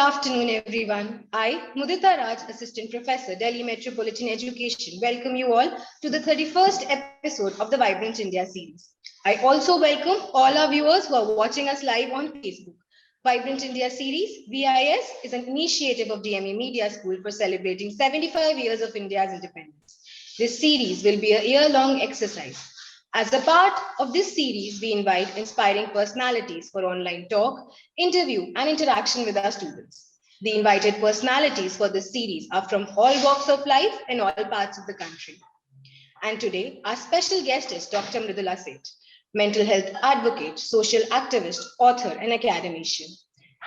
afternoon, everyone. I, Mudita Raj, Assistant Professor, Delhi Metropolitan Education, welcome you all to the 31st episode of the Vibrant India series. I also welcome all our viewers who are watching us live on Facebook. Vibrant India series, VIS, is an initiative of DME Media School for celebrating 75 years of India's independence. This series will be a year-long exercise. As a part of this series, we invite inspiring personalities for online talk, interview, and interaction with our students. The invited personalities for this series are from all walks of life and all parts of the country. And today, our special guest is Dr. Mridula Seth, mental health advocate, social activist, author, and academician.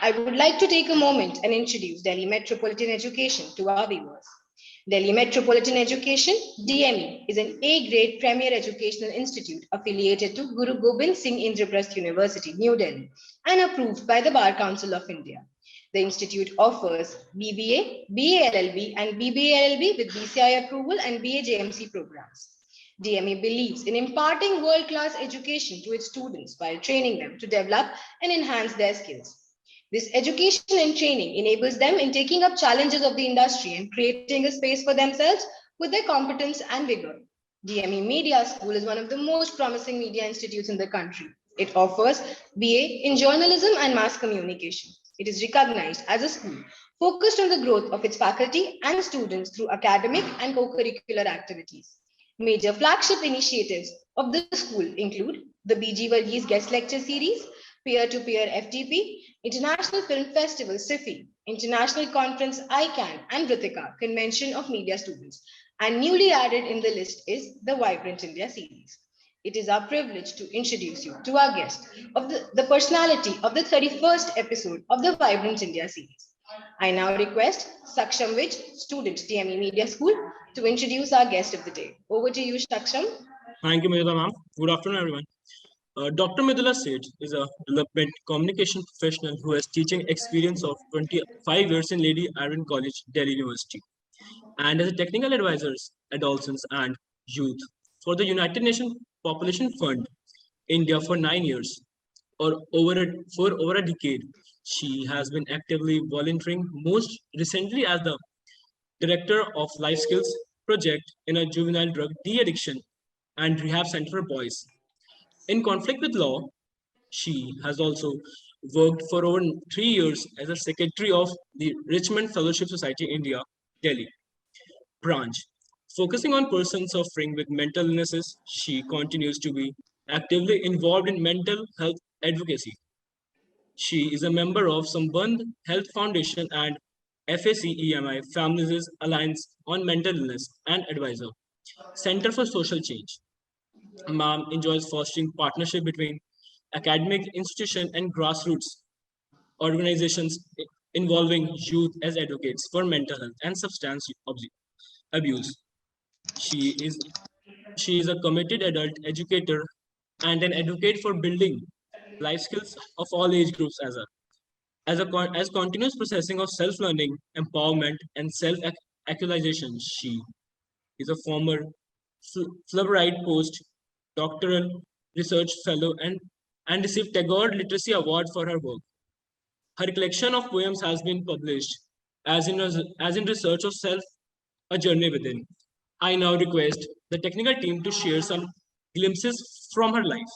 I would like to take a moment and introduce Delhi Metropolitan Education to our viewers. Delhi Metropolitan Education, DME, is an A-grade premier educational institute affiliated to Guru Gobind Singh Indraprasth University, New Delhi, and approved by the Bar Council of India. The institute offers BBA, BA LLB, and BBA LLB with BCI approval and BA JMC programs. DME believes in imparting world-class education to its students while training them to develop and enhance their skills. This education and training enables them in taking up challenges of the industry and creating a space for themselves with their competence and vigor. DME Media School is one of the most promising media institutes in the country. It offers BA in journalism and mass communication. It is recognized as a school focused on the growth of its faculty and students through academic and co-curricular activities. Major flagship initiatives of the school include the BG Varghese Guest Lecture Series, Peer-to-Peer FTP, International Film Festival SIFI, International Conference ICANN, and Vritika, Convention of Media Students. And newly added in the list is the Vibrant India series. It is our privilege to introduce you to our guest of the personality of the 31st episode of the Vibrant India series. I now request Saksham Vij, student DME Media School, to introduce our guest of the day. Over to you, Saksham. Thank you, Mridula ma'am. Good afternoon, everyone. Dr. Mridula Seth is a development communication professional who has teaching experience of 25 years in Lady Irwin College, Delhi University, and as a technical advisor, adolescents and youth for the United Nations Population Fund, India for 9 years, or for over a decade. She has been actively volunteering, most recently as the Director of Life Skills Project in a juvenile drug de-addiction and rehab center for boys. In conflict with law, she has also worked for over 3 years as a secretary of the Richmond Fellowship Society India, Delhi branch. Focusing on persons suffering with mental illnesses, she continues to be actively involved in mental health advocacy. She is a member of Sambandh Health Foundation and FACEMI Families Alliance on Mental Illness and advisor, Center for Social Change. Ma'am enjoys fostering partnership between academic institutions and grassroots organizations involving youth as advocates for mental health and substance abuse. She is a committed adult educator and an advocate for building life skills of all age groups as continuous processing of self-learning, empowerment, and self-actualization. She is a former Fulbright post-doctoral research fellow and received Tagore Literacy Award for her work. Her collection of poems has been published as in Research of Self, A Journey Within. I now request the technical team to share some glimpses from her life.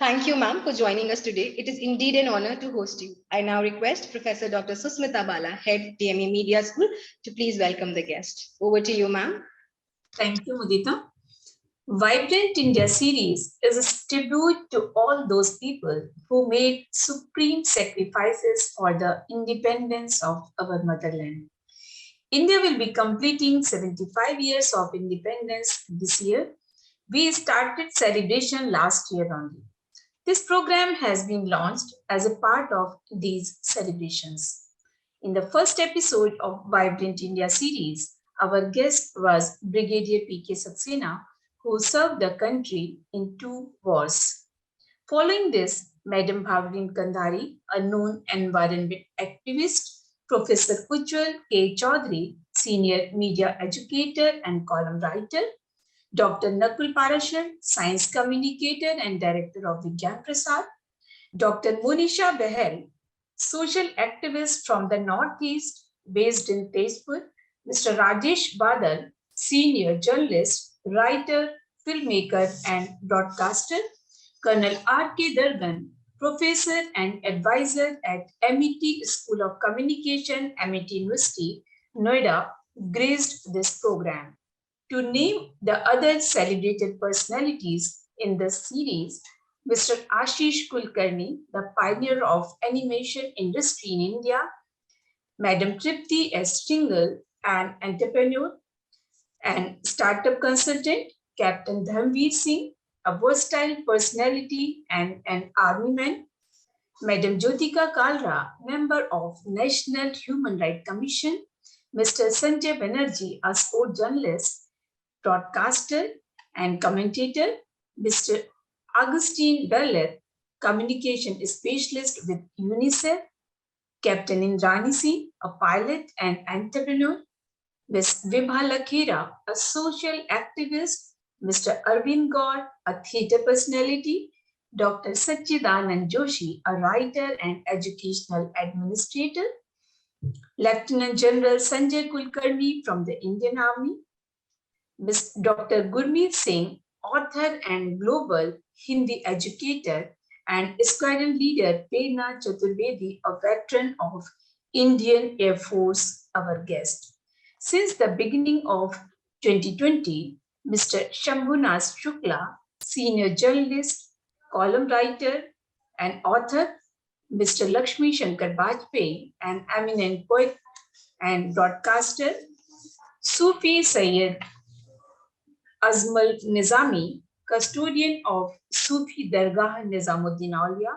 Thank you, ma'am, for joining us today. It is indeed an honor to host you. I now request Professor Dr. Susmita Bala, Head DME Media School, to please welcome the guest. Over to you, ma'am. Thank you, Mudita. Vibrant India series is a tribute to all those people who made supreme sacrifices for the independence of our motherland. India will be completing 75 years of independence this year. We started celebration last year only. This program has been launched as a part of these celebrations. In the first episode of Vibrant India series, our guest was Brigadier P.K. Saxena, who served the country in 2 wars. Following this, Madam Bhavrin Kandhari, a known environment activist, Professor Ujjwal K. Chaudhary, senior media educator and column writer, Dr. Nakul Parashar, science communicator and director of Vigyan Prasad, Dr. Monisha Behel, social activist from the Northeast based in Tezpur, Mr. Rajesh Badal, senior journalist, writer, filmmaker and broadcaster, Colonel R.K. Dargan, professor and advisor at MET School of Communication, MET University, Noida, graced this program. To name the other celebrated personalities in the series, Mr. Ashish Kulkarni, the pioneer of animation industry in India, Madam Tripti S. Shingle, an entrepreneur and startup consultant, Captain Dhamveer Singh, a versatile personality and an army man, Madam Jyotika Kalra, member of National Human Rights Commission, Mr. Sanjay Banerjee, a sport journalist, broadcaster and commentator, Mr. Augustine Berlet, communication specialist with UNICEF, Captain Indrani Singh, a pilot and entrepreneur, Ms. Vibha Lakhera, a social activist, Mr. Arvind Gaur, a theatre personality, Dr. Sachidanand Joshi, a writer and educational administrator, Lieutenant General Sanjay Kulkarni from the Indian Army, Ms. Dr. Gurmeet Singh, author and global Hindi educator, and squadron leader Prerna Chaturvedi, a veteran of Indian Air Force, our guest. Since the beginning of 2020, Mr. Shambhunas Shukla, senior journalist, column writer, and author, Mr. Lakshmi Shankar Bajpayee, an eminent poet and broadcaster, Sufi Sayyid Azmal Nizami, custodian of Sufi Dargah Nizamuddin Aulia,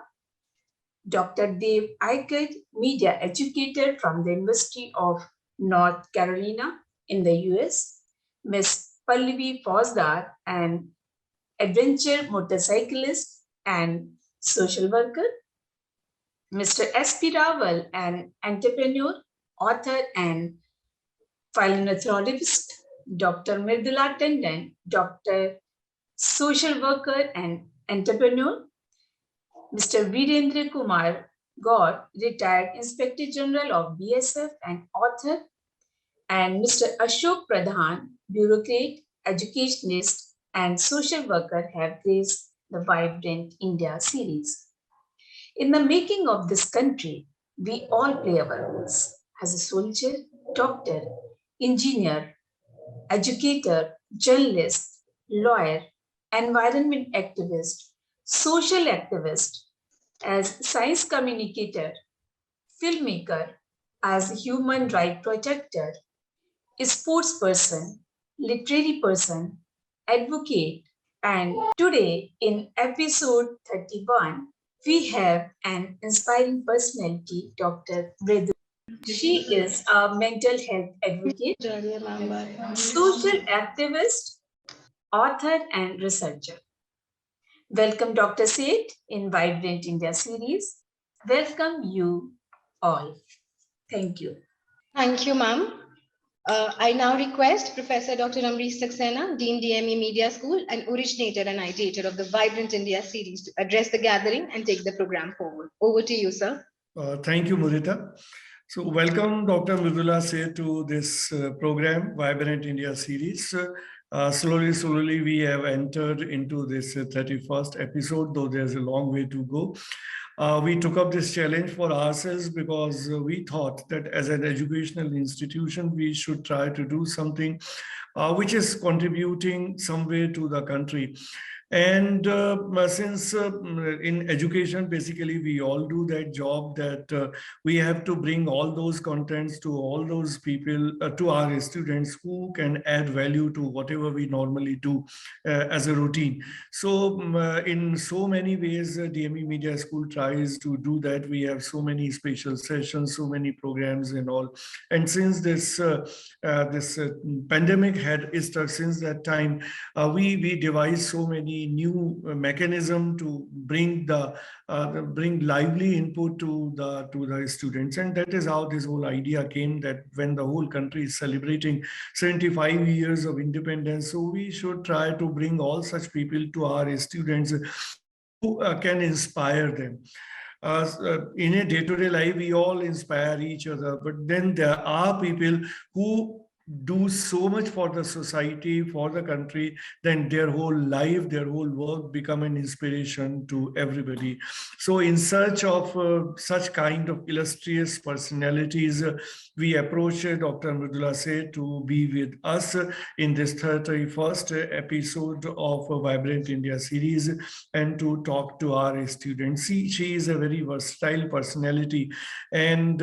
Dr. Dev Aikad, media educator from the University of North Carolina in the US, Ms. Pallavi Fauzdar, an adventure motorcyclist and social worker, Mr. S.P. Rawal, an entrepreneur, author and philanthropist, Dr. Mridula Tandon, Dr. Social worker and entrepreneur, Mr. Virendra Kumar Gaur, retired Inspector General of BSF and author, and Mr. Ashok Pradhan, bureaucrat, educationist, and social worker have graced the Vibrant India series. In the making of this country, we all play our roles as a soldier, doctor, engineer, educator, journalist, lawyer, environment activist, social activist, as science communicator, filmmaker, as human rights protector, sports person, literary person, advocate, and today in episode 31, we have an inspiring personality, Dr. Mridula. She is a mental health advocate, social activist, author, and researcher. Welcome, Dr. Seth, in Vibrant India series. Welcome you all. Thank you. Thank you, ma'am. I now request Professor Dr. Amrit Saxena, Dean DME Media School and originator and ideator of the Vibrant India series, to address the gathering and take the program forward. Over to you, sir. Thank you, Mudita. So welcome Dr. Mridula Seth to this program, Vibrant India series. Slowly, we have entered into this 31st episode, though there's a long way to go. We took up this challenge for ourselves because we thought that as an educational institution, we should try to do something which is contributing some way to the country. And since in education, basically, we all do that job that we have to bring all those contents to all those people, to our students who can add value to whatever we normally do as a routine. So in so many ways, DME Media School tries to do that. We have so many special sessions, so many programs and all. And since this pandemic had started, since that time, we devised so many new mechanism to bring lively input to the students, and that is how this whole idea came, that when the whole country is celebrating 75 years of independence, so we should try to bring all such people to our students who can inspire them. In a day-to-day life, we all inspire each other, but then there are people who do so much for the society, for the country, then their whole life, their whole work become an inspiration to everybody. So in search of such kind of illustrious personalities, we approached Dr. Mridula Seth to be with us in this 31st episode of Vibrant India series and to talk to our students. She is a very versatile personality, and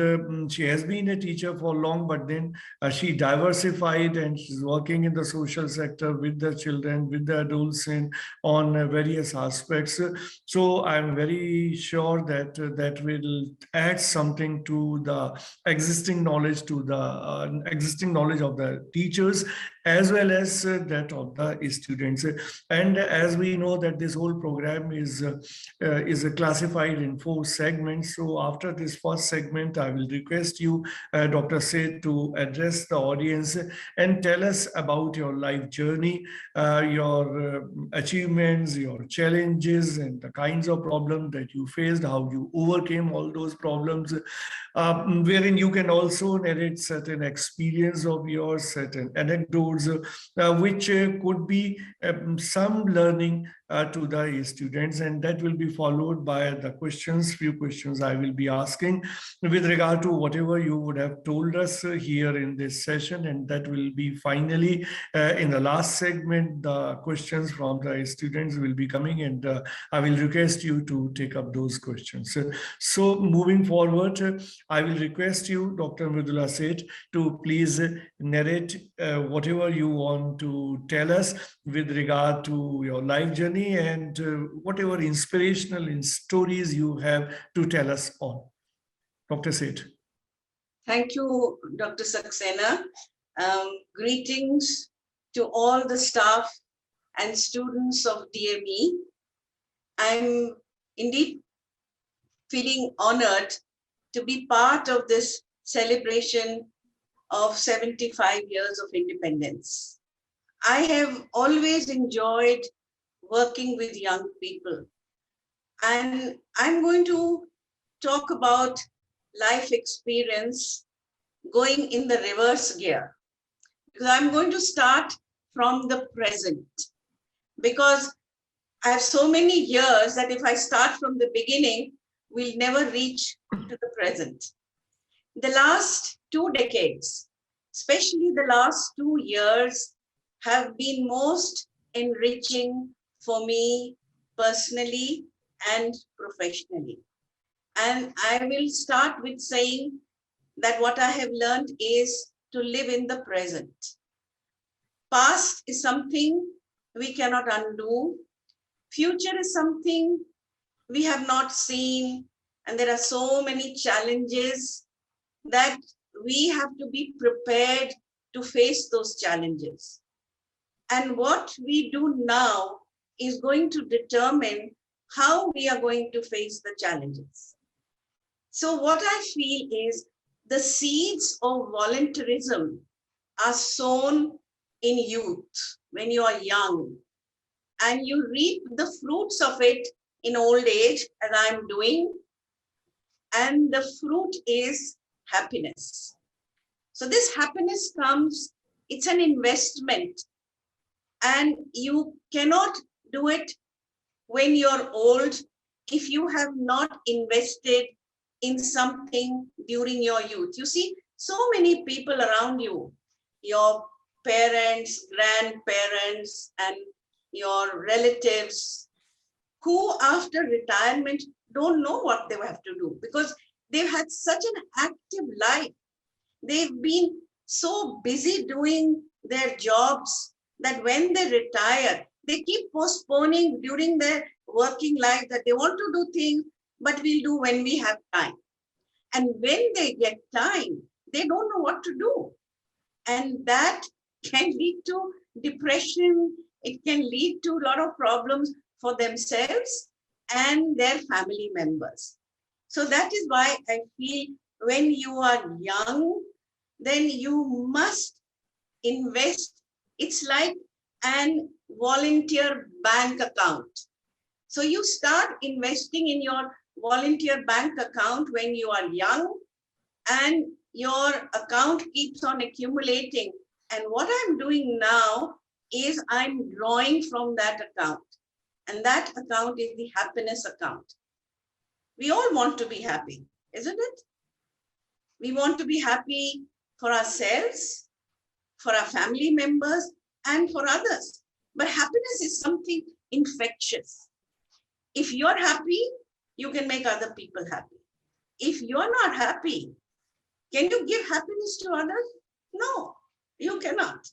she has been a teacher for long, but then she diversified and she's working in the social sector with the children, with the adults, and on various aspects. So I'm very sure that that will add something to the existing knowledge, to the existing knowledge of the teachers, as well as that of the students. And as we know that this whole program is classified in 4 segments. So after this first segment, I will request you, Dr. Seth, to address the audience and tell us about your life journey, your achievements, your challenges, and the kinds of problems that you faced, how you overcame all those problems, wherein you can also narrate certain experience of yours, certain anecdotes, which could be some learning to the students, and that will be followed by the few questions I will be asking with regard to whatever you would have told us here in this session, and that will be finally in the last segment, the questions from the students will be coming, and I will request you to take up those questions. So moving forward, I will request you, Dr. Mridula Seth, to please narrate whatever you want to tell us with regard to your life journey and whatever inspirational stories you have to tell us on. Dr. Seth. Thank you, Dr. Saxena. Greetings to all the staff and students of DME. I'm indeed feeling honored to be part of this celebration of 75 years of independence. I have always enjoyed working with young people, and I'm going to talk about life experience going in the reverse gear, because I'm going to start from the present, because I have so many years that if I start from the beginning, we'll never reach to the present. The last 2 decades, especially the last 2 years, have been most enriching for me personally and professionally. And I will start with saying that what I have learned is to live in the present. Past is something we cannot undo. Future is something we have not seen. And there are so many challenges that we have to be prepared to face those challenges. And what we do now is going to determine how we are going to face the challenges. So what I feel is the seeds of volunteerism are sown in youth when you are young, and you reap the fruits of it in old age, as I'm doing. And the fruit is happiness. So this happiness comes, it's an investment And you cannot do it when you're old if you have not invested in something during your youth. You see, so many people around you, your parents, grandparents, and your relatives, who after retirement don't know what they have to do because they've had such an active life. They've been so busy doing their jobs that when they retire, they keep postponing during their working life that they want to do things, but we'll do when we have time. And when they get time, they don't know what to do. And that can lead to depression. It can lead to a lot of problems for themselves and their family members. So that is why I feel when you are young, then you must invest. It's like an volunteer bank account. So you start investing in your volunteer bank account when you are young, and your account keeps on accumulating. And what I'm doing now is I'm drawing from that account. And that account is the happiness account. We all want to be happy, isn't it? We want to be happy for ourselves, for our family members, and for others. But happiness is something infectious. If you're happy, you can make other people happy. If you're not happy, can you give happiness to others? No, you cannot.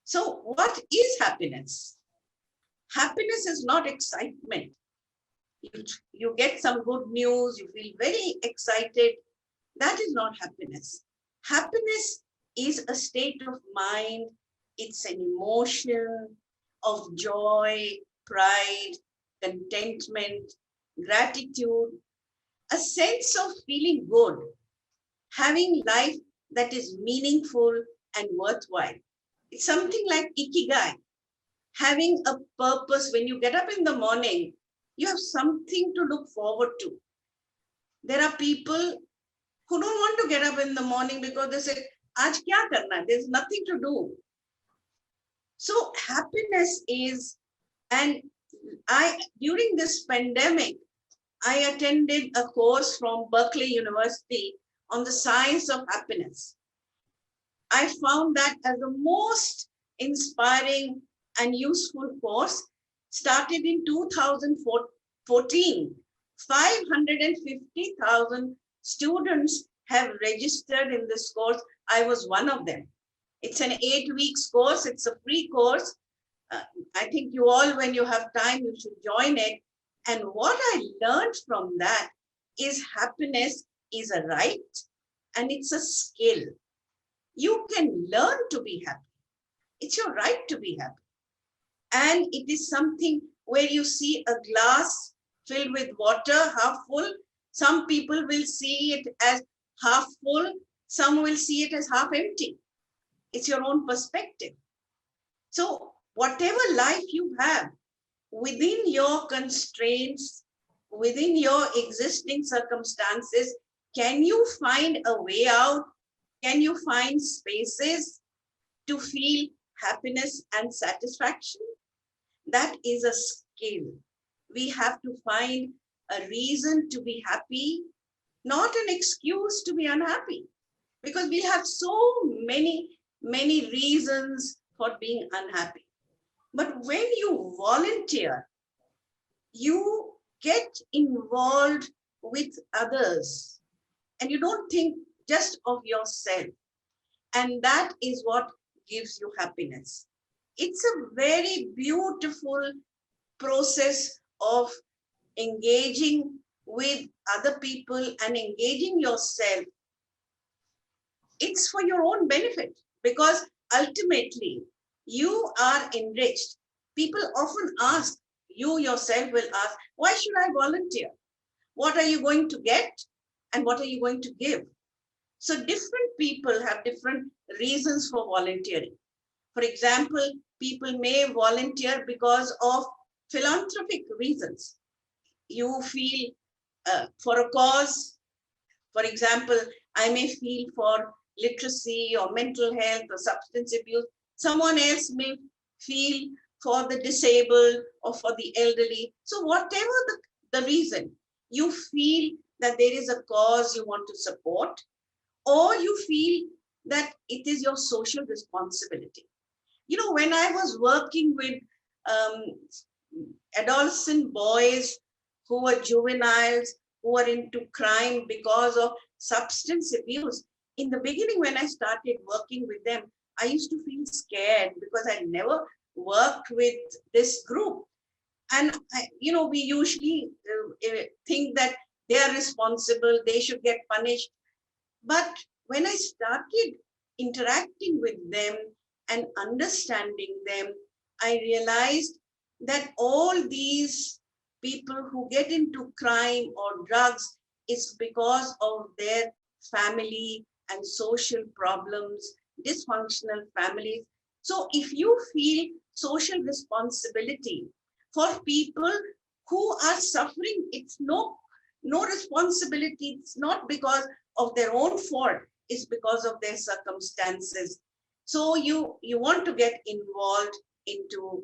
So what is happiness? Happiness is not excitement. You get some good news, you feel very excited. That is not happiness. Happiness is a state of mind. It's an emotion of joy, pride, contentment, gratitude, a sense of feeling good, having life that is meaningful and worthwhile. It's something like ikigai, having a purpose. When you get up in the morning, you have something to look forward to. There are people who don't want to get up in the morning because they say, Aaj kya karna? There's nothing to do. So happiness is, and during this pandemic, I attended a course from Berkeley University on the science of happiness. I found that as the most inspiring and useful course. Started in 2014. 550,000 students have registered in this course. I was one of them. It's an 8 weeks course. It's a free course. I think you all, when you have time, you should join it. And what I learned from that is happiness is a right and it's a skill. You can learn to be happy. It's your right to be happy. And it is something where you see a glass filled with water, half full. Some people will see it as half full. Some will see it as half empty. It's your own perspective. So whatever life you have, within your constraints, within your existing circumstances, can you find a way out? Can you find spaces to feel happiness and satisfaction? That is a skill. We have to find a reason to be happy, not an excuse to be unhappy, because we have so many reasons for being unhappy. But when you volunteer, you get involved with others and you don't think just of yourself. And that is what gives you happiness. It's a very beautiful process of engaging with other people and engaging yourself. It's for your own benefit because ultimately you are enriched. People often ask, you yourself will ask, why should I volunteer? What are you going to get and what are you going to give? So different people have different reasons for volunteering. For example, people may volunteer because of philanthropic reasons. You feel for a cause. For example, I may feel for literacy or mental health or substance abuse. Someone else may feel for the disabled or for the elderly. So whatever the reason, you feel that there is a cause you want to support, or you feel that it is your social responsibility. You know, when I was working with adolescent boys who were juveniles, who were into crime because of substance abuse, in the beginning, when I started working with them, I used to feel scared because I never worked with this group. And, we usually think that they are responsible, they should get punished. But when I started interacting with them and understanding them, I realized that all these people who get into crime or drugs is because of their family and social problems, dysfunctional families. So if you feel social responsibility for people who are suffering, it's no responsibility. It's not because of their own fault, it's because of their circumstances. So you want to get involved into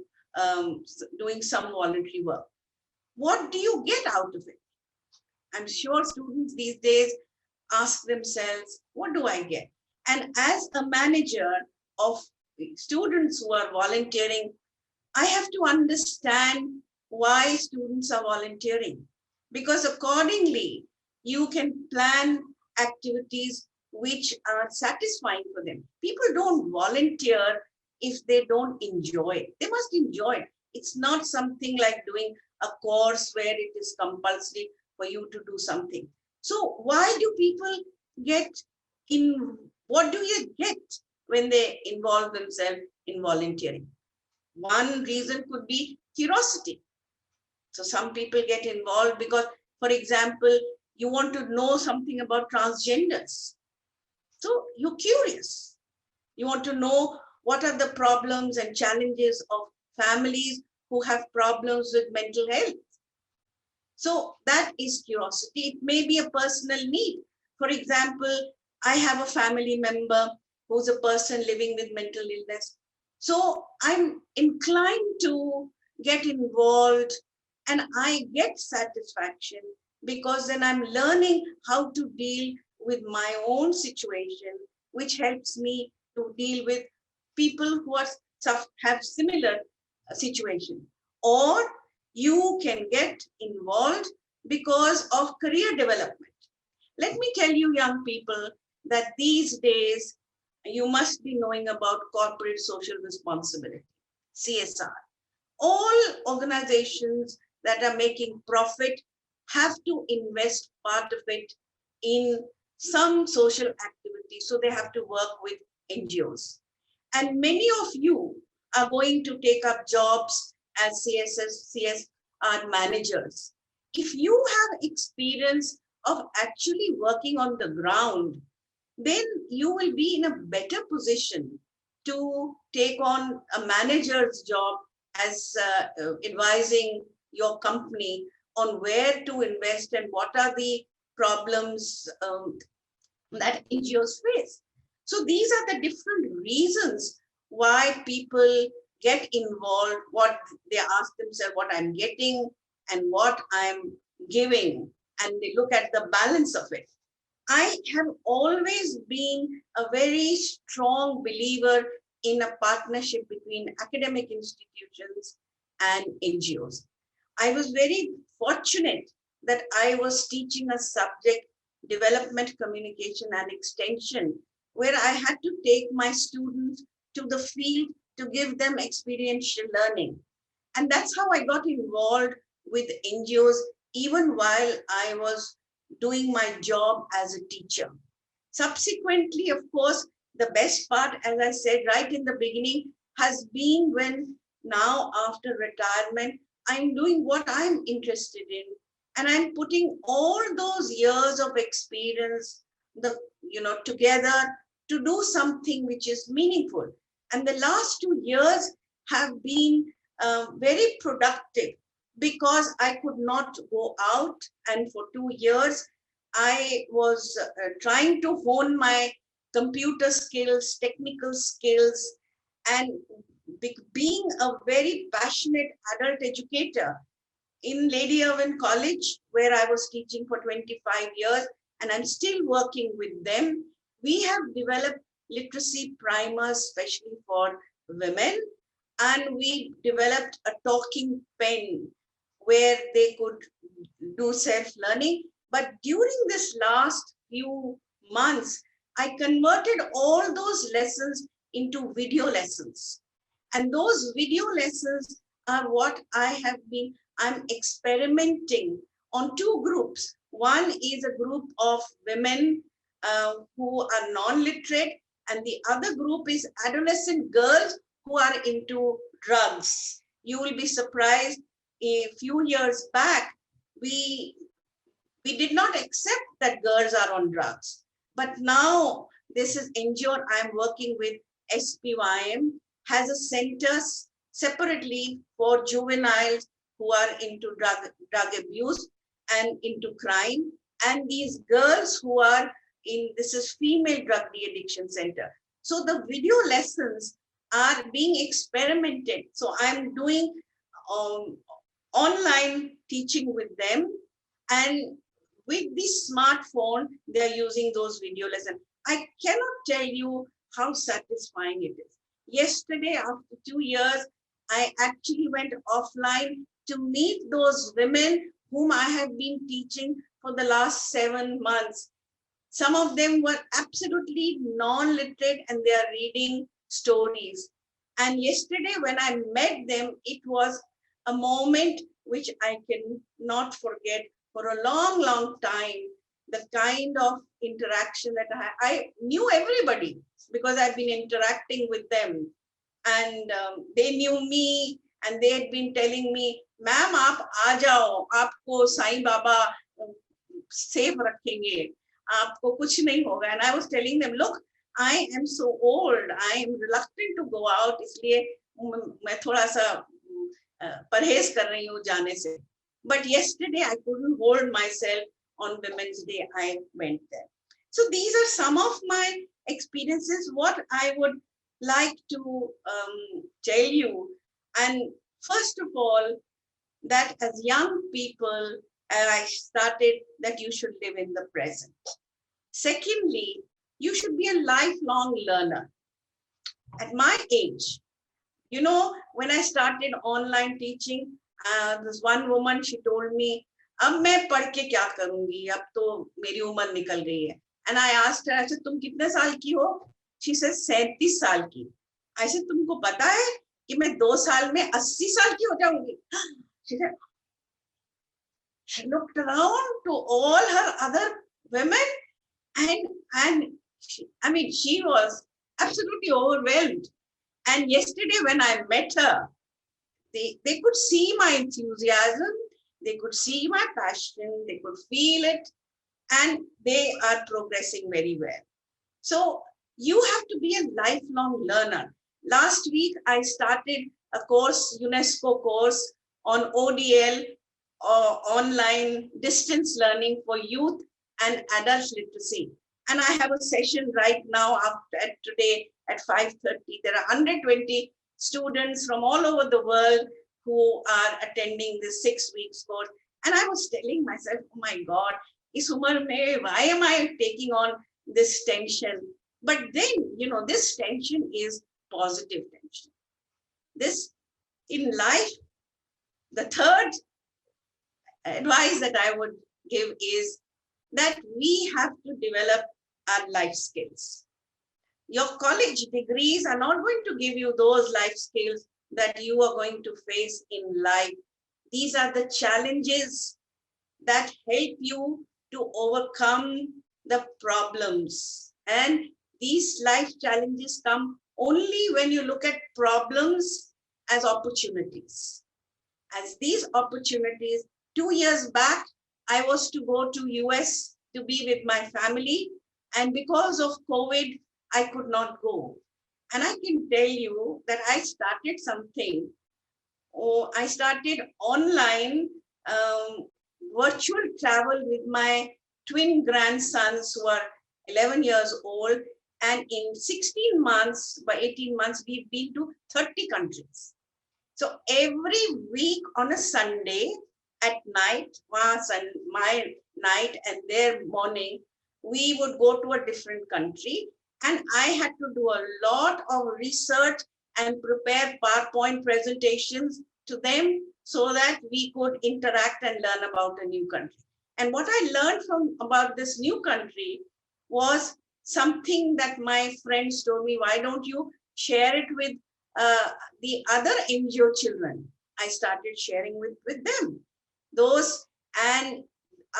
doing some voluntary work. What do you get out of it? I'm sure students these days ask themselves, what do I get? And as a manager of students who are volunteering, I have to understand why students are volunteering, because accordingly, you can plan activities which are satisfying for them. People don't volunteer if they don't enjoy it. They must enjoy it. It's not something like doing a course where it is compulsory for you to do something. So why do people get in? What do you get when they involve themselves in volunteering? One reason could be curiosity. So some people get involved because, for example, you want to know something about transgenders. So you're curious. You want to know what are the problems and challenges of families who have problems with mental health. So that is curiosity. It may be a personal need. For example, I have a family member who's a person living with mental illness. So I'm inclined to get involved, and I get satisfaction because then I'm learning how to deal with my own situation, which helps me to deal with people who have similar situation. Or you can get involved because of career development. Let me tell you, young people, that these days you must be knowing about corporate social responsibility, CSR. All organizations that are making profit have to invest part of it in some social activity. So they have to work with NGOs. And many of you are going to take up jobs as CSR managers. If you have experience of actually working on the ground, then you will be in a better position to take on a manager's job as advising your company on where to invest and what are the problems that NGOs face. So these are the different reasons why people get involved, what they ask themselves, what I'm getting and what I'm giving, and they look at the balance of it. I have always been a very strong believer in a partnership between academic institutions and NGOs. I was very fortunate that I was teaching a subject, development, communication and extension, where I had to take my students to the field to give them experiential learning. And that's how I got involved with NGOs, even while I was doing my job as a teacher. Subsequently, of course, the best part, as I said right in the beginning, has been when now after retirement, I'm doing what I'm interested in. And I'm putting all those years of experience together to do something which is meaningful. And the last 2 years have been very productive because I could not go out. And for 2 years, I was trying to hone my computer skills, technical skills, and being a very passionate adult educator in Lady Irwin College, where I was teaching for 25 years, and I'm still working with them, we have developed literacy primers, especially for women, and we developed a talking pen where they could do self-learning. But during this last few months, I converted all those lessons into video lessons. And those video lessons are what I'm experimenting on two groups. One is a group of women who are non-literate, and the other group is adolescent girls who are into drugs. You will be surprised, a few years back, we did not accept that girls are on drugs. But now this is NGO I'm working with, SPYM, has a center separately for juveniles who are into drug abuse and into crime. And these girls who are in, this is female drug de-addiction center. So the video lessons are being experimented. So I'm doing online teaching with them, and with this smartphone, they're using those video lessons. I cannot tell you how satisfying it is. Yesterday, after 2 years, I actually went offline to meet those women whom I have been teaching for the last 7 months. Some of them were absolutely non-literate and they are reading stories. And yesterday when I met them, it was a moment which I cannot forget for a long, long time. The kind of interaction that I knew everybody because I've been interacting with them, and they knew me, and they had been telling me, "Ma'am, aap aa jao, aapko Sai Baba safe rakhenge, aapko kuch nahi hoga." And I was telling them, look, I am so old, I am reluctant to go out, इसलिए मैं थोड़ा सा परहेज कर रही हूँ जाने से. But yesterday I couldn't hold myself. On Women's Day, I went there. So these are some of my experiences, what I would like to tell you. And first of all, that as young people, I started that you should live in the present. Secondly, you should be a lifelong learner. At my age, you know, when I started online teaching, this one woman, she told me, अब मैं पढ़ के क्या करूंगी, अब तो मेरी उम्र निकल गई है. And I asked her, अच्छा तुम कितने साल की हो? She says 37 साल की. I said, तुमको पता है कि मैं 2 साल में 80 साल की हो जाऊंगी? She said, she looked around to all her other women, and she was absolutely overwhelmed. And yesterday when I met her, they could see my enthusiasm, they could see my passion, they could feel it, and they are progressing very well. So you have to be a lifelong learner. Last week, I started a course, UNESCO course on ODL, or online distance learning for youth and adult literacy. And I have a session right now after today at 5:30. There are 120 students from all over the world who are attending this 6 weeks course. And I was telling myself, oh my God, is umar mein, why am I taking on this tension? But then, you know, this tension is positive tension. This in life, the third advice that I would give is that we have to develop our life skills. Your college degrees are not going to give you those life skills that you are going to face in life. These are the challenges that help you to overcome the problems. And these life challenges come only when you look at problems as opportunities. As these opportunities, 2 years back, I was to go to US to be with my family. And because of COVID, I could not go. And I can tell you that I started something. I started online virtual travel with my twin grandsons who are 11 years old. And in 16 months, by 18 months, we've been to 30 countries. So every week on a Sunday at night, my night and their morning, we would go to a different country. And I had to do a lot of research and prepare PowerPoint presentations to them so that we could interact and learn about a new country. And what I learned about this new country was something that my friends told me, why don't you share it with the other NGO children? I started sharing with them. Those, and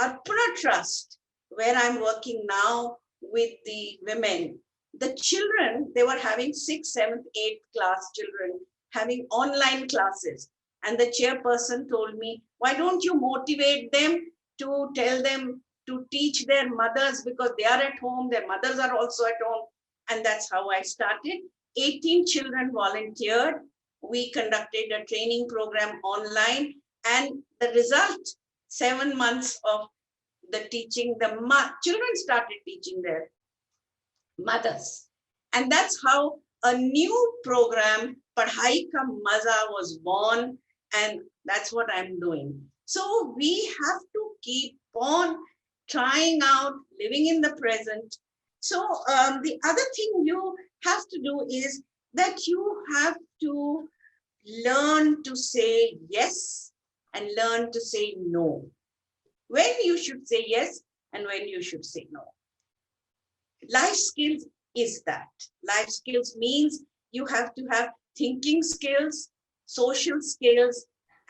Arpana Trust, where I'm working now with the women, the children, they were having 6th, 7th, 8th class children having online classes. And the chairperson told me, why don't you motivate them to tell them to teach their mothers, because they are at home, their mothers are also at home. And that's how I started. 18 children volunteered. We conducted a training program online, and the result, 7 months of the teaching, the children started teaching their mothers. And that's how a new program, Padhai Ka Maza, was born. And that's what I'm doing. So we have to keep on trying out, living in the present. So the other thing you have to do is that you have to learn to say yes and learn to say no. When you should say yes and when you should say no. Life skills is that. Life skills means you have to have thinking skills, social skills,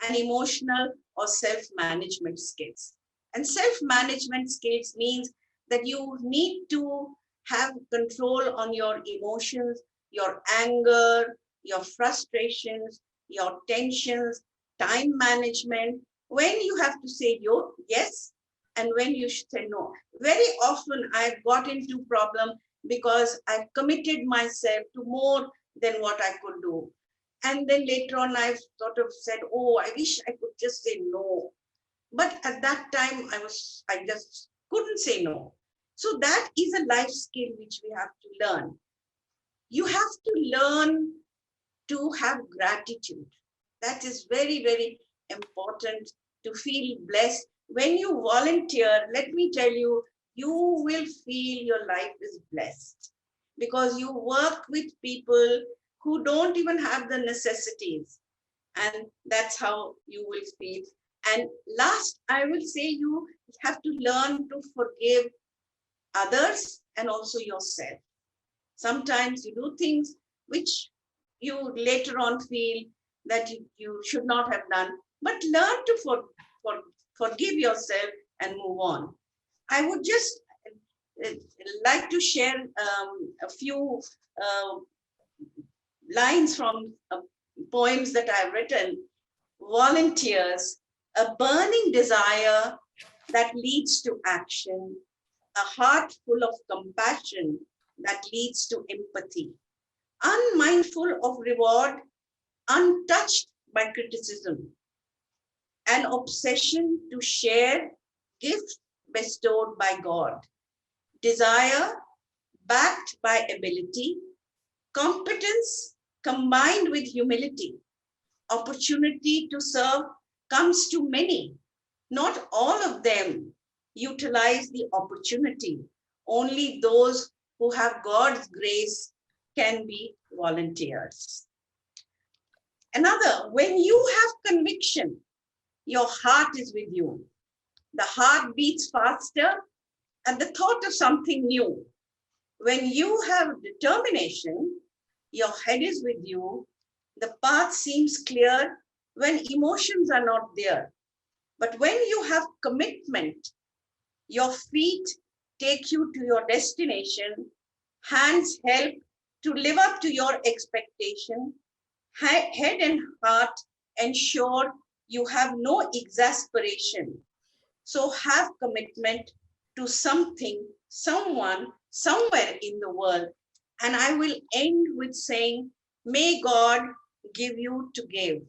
and emotional or self-management skills. And self-management skills means that you need to have control on your emotions, your anger, your frustrations, your tensions, time management, when you have to say yes and when you should say no. Very often I've got into problem because I've committed myself to more than what I could do. And then later on, I've sort of said, oh, I wish I could just say no. But at that time, I just couldn't say no. So that is a life skill which we have to learn. You have to learn to have gratitude. That is very, very important, to feel blessed. When you volunteer, let me tell you, you will feel your life is blessed because you work with people who don't even have the necessities. And that's how you will feel. And last, I will say you have to learn to forgive others and also yourself. Sometimes you do things which you later on feel that you should not have done, but learn to forgive yourself and move on. I would just like to share a few lines from poems that I've written. Volunteers, a burning desire that leads to action, a heart full of compassion that leads to empathy, unmindful of reward, untouched by criticism, an obsession to share gifts bestowed by God, desire backed by ability, competence combined with humility, opportunity to serve comes to many. Not all of them utilize the opportunity. Only those who have God's grace can be volunteers. Another, when you have conviction, your heart is with you. The heart beats faster at the thought of something new. When you have determination, your head is with you. The path seems clear when emotions are not there. But when you have commitment, your feet take you to your destination, hands help to live up to your expectation, head and heart ensure you have no exasperation. So have commitment to something, someone, somewhere in the world. And I will end with saying, may God give you to give.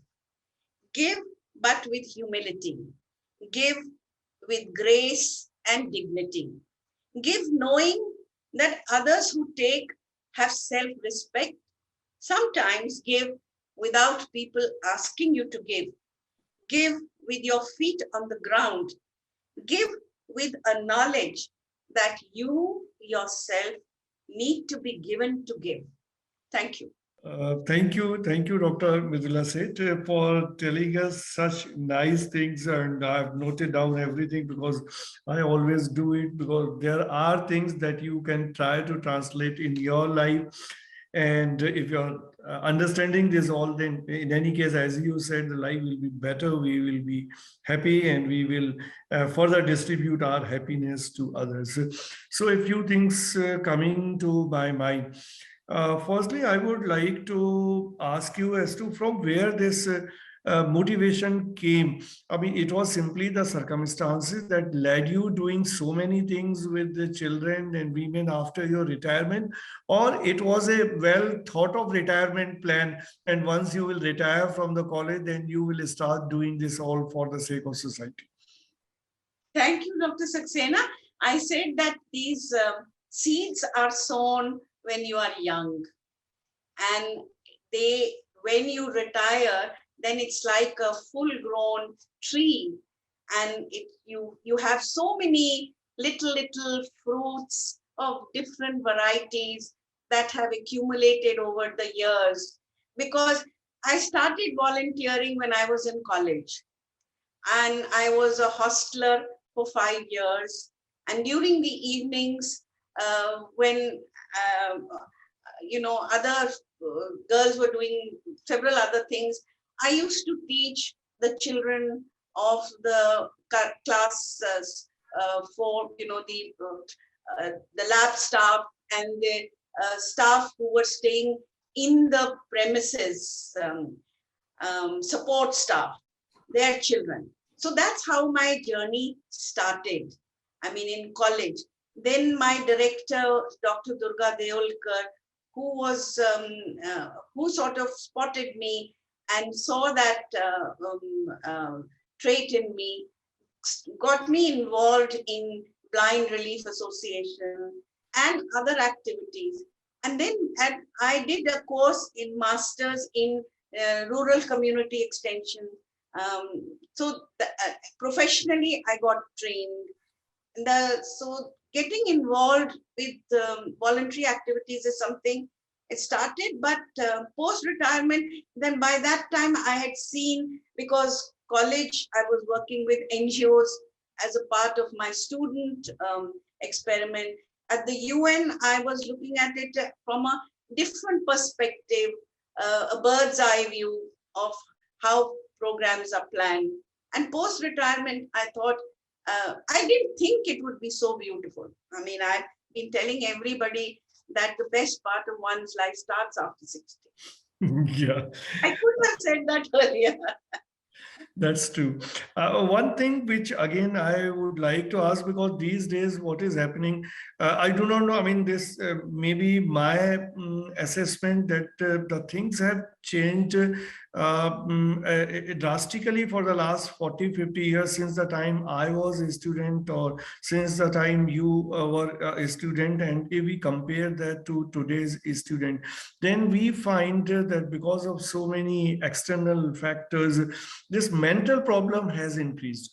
Give, but with humility. Give with grace and dignity. Give knowing that others who take have self-respect, sometimes give without people asking you to give with your feet on the ground, give with a knowledge that you yourself need to be given to give. Thank you. Thank you, Dr. Mridula Seth, for telling us such nice things. And I've noted down everything because I always do it, because there are things that you can try to translate in your life. And if you're understanding this all, then in any case, as you said, the life will be better, we will be happy, and we will further distribute our happiness to others. So a few things coming to my mind. Firstly, I would like to ask you as to from where this motivation came. I mean, it was simply the circumstances that led you doing so many things with the children and women after your retirement, or it was a well thought of retirement plan, and once you will retire from the college, then you will start doing this all for the sake of society. Thank you, Dr. Saxena. I said that these seeds are sown when you are young, and when you retire, then it's like a full-grown tree, and you have so many little fruits of different varieties that have accumulated over the years. Because I started volunteering when I was in college, and I was a hostler for 5 years. And during the evenings, when other girls were doing several other things, I used to teach the children of the classes for the lab staff and the staff who were staying in the premises, support staff, their children. So that's how my journey started. I mean, in college. Then my director, Dr. Durga Deolkar, who sort of spotted me and saw that trait in me, got me involved in Blind Relief Association and other activities. And then I did a course in Masters in Rural Community Extension. Professionally, I got trained. So getting involved with voluntary activities is something it started, but post-retirement, then by that time I had seen, because college, I was working with NGOs as a part of my student experiment. At the UN, I was looking at it from a different perspective, a bird's eye view of how programs are planned. And post-retirement, I thought, I didn't think it would be so beautiful. I mean, I've been telling everybody that the best part of one's life starts after 60. Yeah. I couldn't have said that earlier. That's true. One thing which again I would like to ask, because these days what is happening, I do not know. I mean, this maybe my assessment that the things have changed drastically for the last 40-50 years, since the time I was a student, or since the time you were a student. And if we compare that to today's student, then we find that because of so many external factors, this mental problem has increased.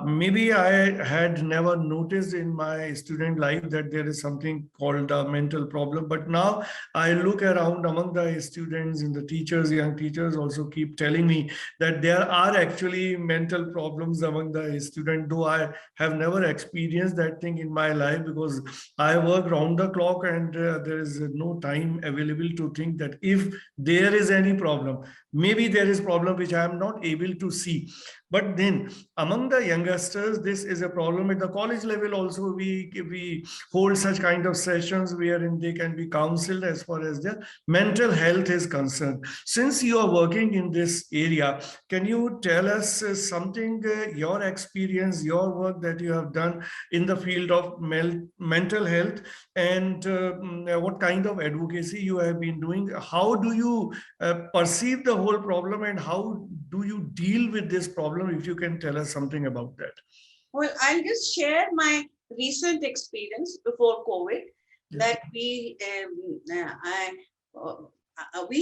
Maybe I had never noticed in my student life that there is something called a mental problem, but now I look around among the students and the teachers, young teachers also keep telling me that there are actually mental problems among the students, though I have never experienced that thing in my life, because I work round the clock, and there is no time available to think that if there is any problem, maybe there is problem which I am not able to see. But then among the youngsters, this is a problem. At the college level also, we hold such kind of sessions wherein they can be counseled as far as their mental health is concerned. Since you are working in this area, can you tell us something, your experience, your work that you have done in the field of mental health, and what kind of advocacy you have been doing? How do you perceive the whole problem, and how do you deal with this problem, if you can tell us something about that? Well, I'll just share my recent experience before COVID. that we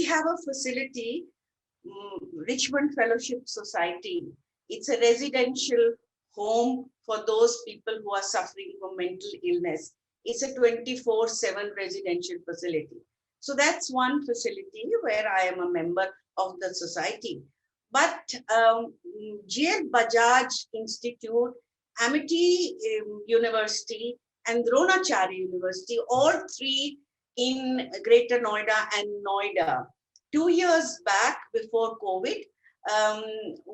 have a facility, Richmond Fellowship Society. It's a residential home for those people who are suffering from mental illness. It's a 24/7 residential facility. So that's one facility where I am a member of the society. But GL Bajaj Institute, Amity University, and Dronachari University, all three in Greater Noida and Noida. 2 years back, before COVID,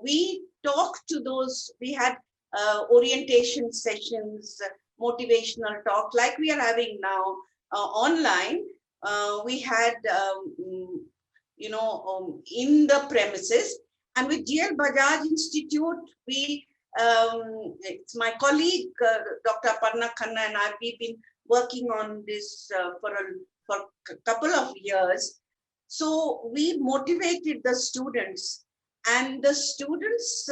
we talked to those, we had orientation sessions, motivational talk, like we are having now online. We had, in the premises. And with GL Bajaj Institute, it's my colleague, Dr. Aparna Khanna, and we've been working on this for a couple of years. So we motivated the students, and the students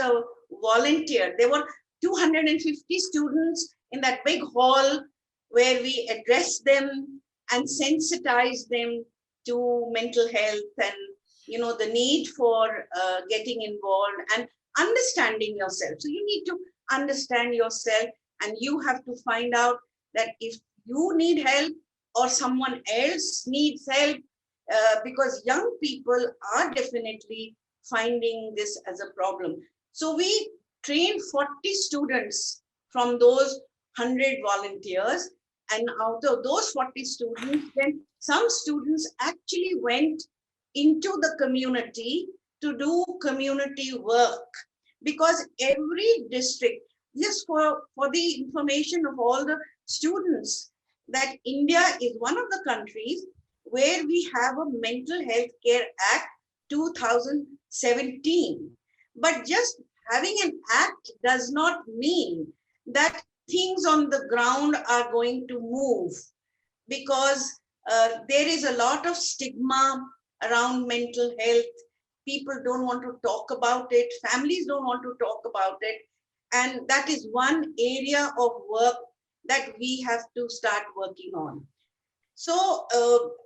volunteered. There were 250 students in that big hall where we addressed them and sensitized them to mental health and the need for getting involved and understanding yourself. So you need to understand yourself, and you have to find out that if you need help or someone else needs help, because young people are definitely finding this as a problem. So we trained 40 students from those 100 volunteers, and out of those 40 students, then some students actually went into the community to do community work, because every district, just for the information of all the students, that India is one of the countries where we have a Mental Health Care Act 2017. But just having an act does not mean that things on the ground are going to move, because there is a lot of stigma around mental health. People don't want to talk about it. Families don't want to talk about it. And that is one area of work that we have to start working on. So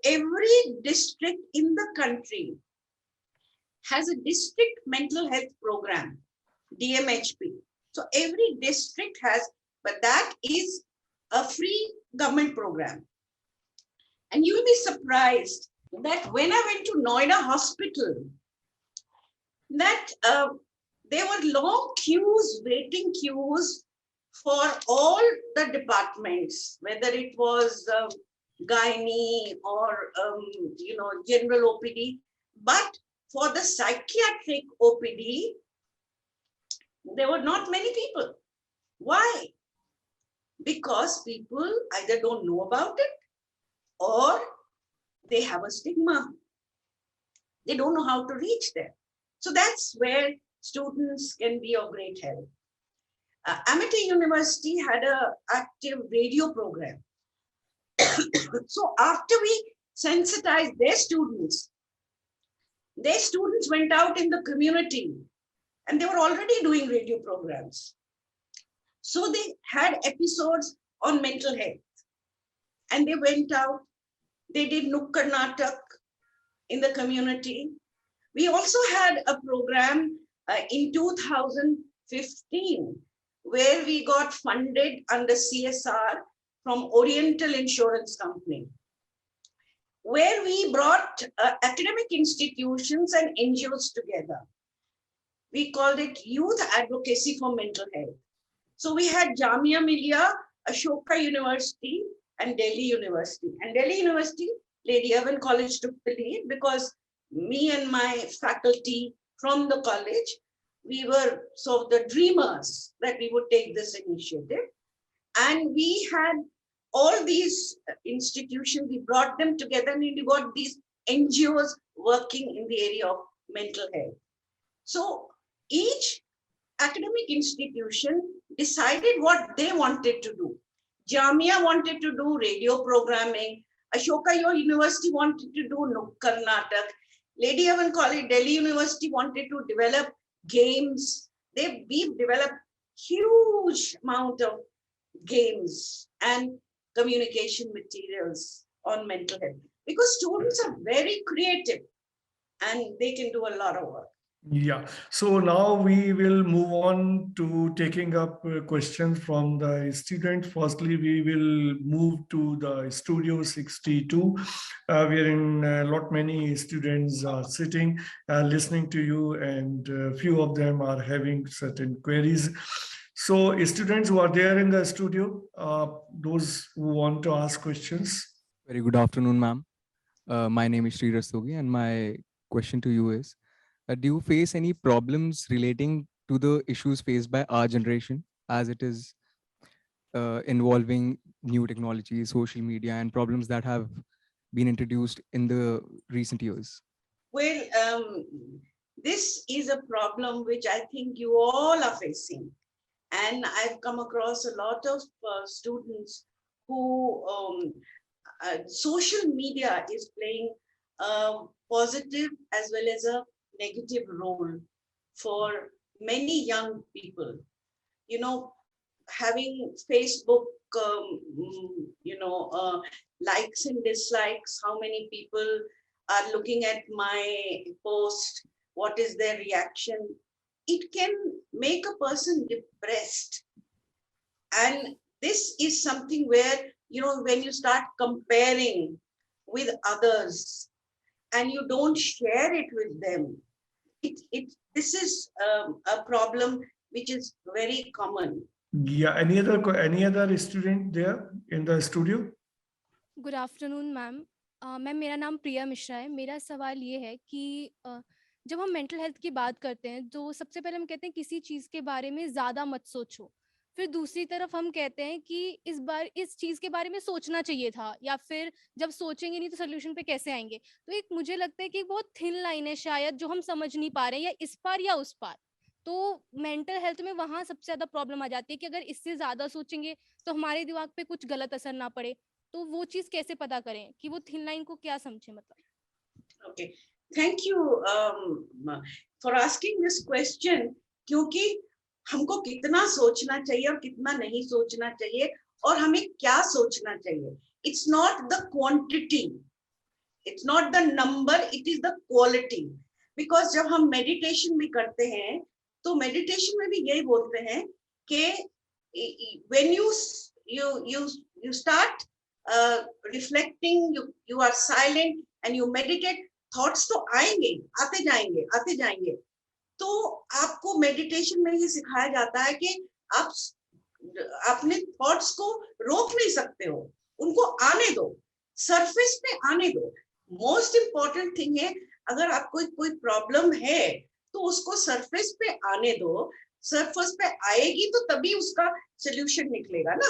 every district in the country has a district mental health program, DMHP. So every district has, but that is a free government program. And you'll be surprised that when I went to Noida Hospital, that there were long queues, waiting queues for all the departments, whether it was gynae or general OPD. But for the psychiatric OPD, there were not many people. Why? Because people either don't know about it or they have a stigma. They don't know how to reach there. So that's where students can be of great help. Amity University had an active radio program. So after we sensitized their students went out in the community, and they were already doing radio programs. So they had episodes on mental health, and they went out, they did Nukkad Natak in the community. We also had a program in 2015 where we got funded under CSR from Oriental Insurance Company, where we brought academic institutions and NGOs together. We called it Youth Advocacy for Mental Health. So we had Jamia Millia, Ashoka University, and Delhi University. And Delhi University, Lady Irwin College took the lead, because me and my faculty from the college, we were sort of the dreamers that we would take this initiative. And we had all these institutions, we brought them together, and we got these NGOs working in the area of mental health. So each academic institution decided what they wanted to do. Jamia wanted to do radio programming. Ashoka University wanted to do Nukkad Natak. Lady Irwin College, Delhi University wanted to develop games. We've developed huge amount of games, and communication materials on mental health, because students are very creative and they can do a lot of work. Yeah, so now we will move on to taking up questions from the students. Firstly, we will move to the Studio 62, wherein a lot many students are sitting, listening to you, and few of them are having certain queries. So students who are there in the studio, those who want to ask questions. Very good afternoon, ma'am. My name is Sri Rastogi, and my question to you is, do you face any problems relating to the issues faced by our generation, as it is involving new technology, social media, and problems that have been introduced in the recent years? Well, this is a problem which I think you all are facing. And I've come across a lot of students who social media is playing a positive as well as a negative role for many young people. You know, having Facebook, likes and dislikes, how many people are looking at my post, what is their reaction, it can make a person depressed. And this is something where, when you start comparing with others and you don't share it with them, this is a problem which is very common. Yeah, any other student there in the studio? Good afternoon ma'am. Ma'am मेरा नाम प्रिया मिश्रा है। मेरा सवाल ये है कि जब हम मेंटल हेल्थ की बात करते हैं तो सबसे पहले हम कहते हैं किसी चीज़ के बारे में ज़्यादा मत सोचो, फिर दूसरी तरफ हम कहते हैं कि इस बार इस चीज़ के बारे में सोचना चाहिए था, या फिर जब सोचेंगे नहीं तो सोल्यूशन पे कैसे आएंगे। तो एक मुझे लगता है कि एक बहुत थिन लाइन है शायद जो हम समझ नहीं पा रहे हैं, या इस पार या उस पार। तो मेंटल हेल्थ में वहाँ सबसे ज़्यादा प्रॉब्लम आ जाती है कि अगर इससे ज़्यादा सोचेंगे तो हमारे दिमाग पे कुछ गलत असर ना पड़े। तो वो चीज कैसे पता करें कि वो थिन लाइन को क्या समझे, मतलब। Okay, thank you for asking this question, क्योंकि हमको कितना सोचना चाहिए और कितना नहीं सोचना चाहिए और हमें क्या सोचना चाहिए, it's not the quantity, it's not the number, it is the quality. Because जब हम मेडिटेशन भी करते हैं तो मेडिटेशन में भी यही बोलते हैं कि when you start reflecting, you are silent and you meditate, thoughts तो आएंगे, आते जाएंगे। तो आपको मेडिटेशन में ये सिखाया जाता है कि आप अपने थॉट्स को रोक नहीं सकते हो, उनको आने दो, सरफेस पे आने दो। मोस्ट इंपॉर्टेंट थिंग है, अगर आपको कोई प्रॉब्लम है तो उसको सरफेस पे आने दो, सरफेस पे आएगी तो तभी उसका सोल्यूशन निकलेगा ना।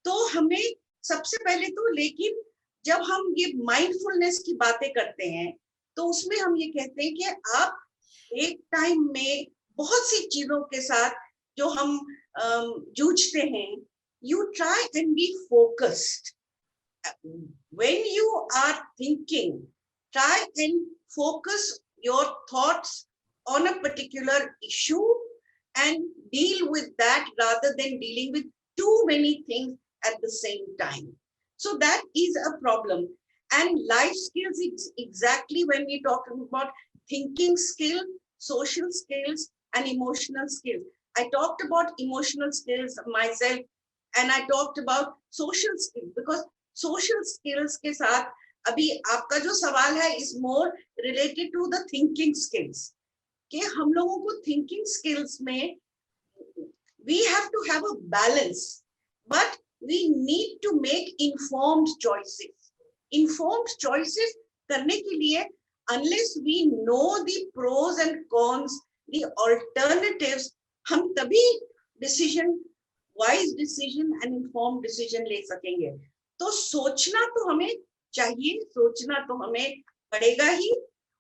तो हमें सबसे पहले तो, लेकिन जब हम ये माइंडफुलनेस की बातें करते हैं तो उसमें हम ये कहते हैं कि आप एक टाइम में बहुत सी चीजों के साथ जो हम जूझते हैं, you try and be focused. When you are thinking, try and focus your thoughts on a particular issue and deal with that rather than dealing with too many things at the same time. So that is a problem. And life skills, exactly when we talk about thinking skill, social skills and emotional skills. I talked about emotional skills myself and I talked about social skills, because social skills के साथ अभी आपका जो सवाल है is more related to the thinking skills. कि हम लोगों को थिंकिंग स्किल्स में we have to have a balance, but we need to make informed choices. Informed choices करने के लिए, unless we know the pros and cons, the alternatives, हम तभी decision, wise decision and informed decision ले सकेंगे। तो सोचना तो हमें चाहिए, सोचना तो हमें पड़ेगा ही,